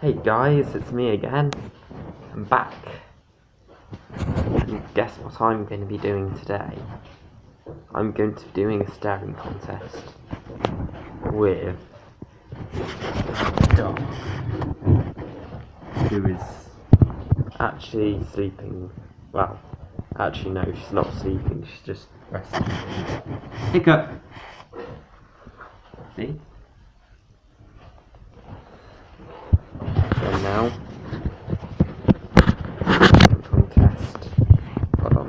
Hey guys, it's me again. I'm back. And guess what I'm going to be doing today? I'm going to be doing a staring contest with a dog who is actually sleeping. Well, actually no, she's not sleeping, she's just resting. Hiccup! See? And now, contest. Hold on.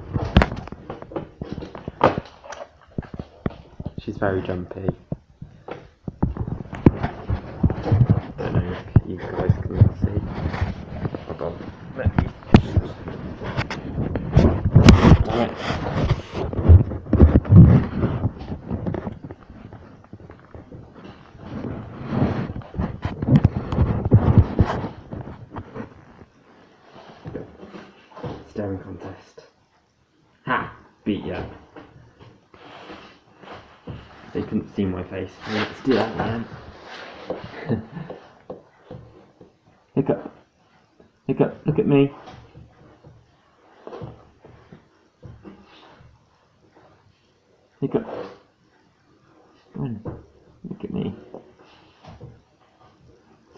She's very jumpy. Don't know if you guys can see. Hold on. Let me. Alright. Staring contest. Ha! Beat ya. They couldn't see my face. Let's do that again. Hiccup. Hiccup, look at me. Hiccup. Come on. Look at me.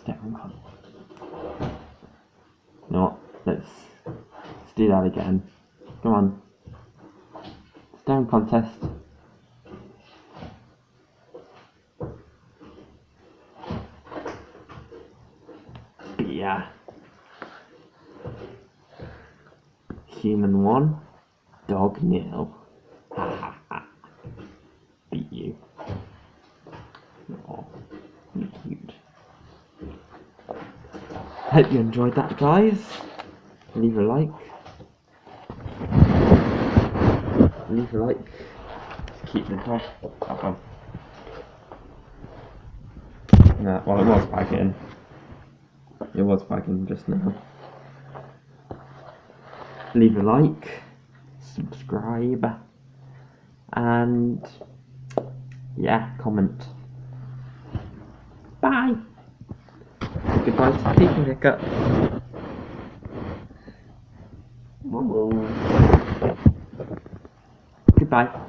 Staring contest. You know what? Let's do that again. Come on. Staring contest. Yeah. Human 1, dog 0. Ha ha ha. Beat you. Oh, you're cute. Hope you enjoyed that, guys. Leave a like. Leave a like. Keep the dog. Nah, well, it was back in. It was back in just now. Leave a like, subscribe, and yeah, comment. Bye. Goodbye to people, Hiccup. Goodbye.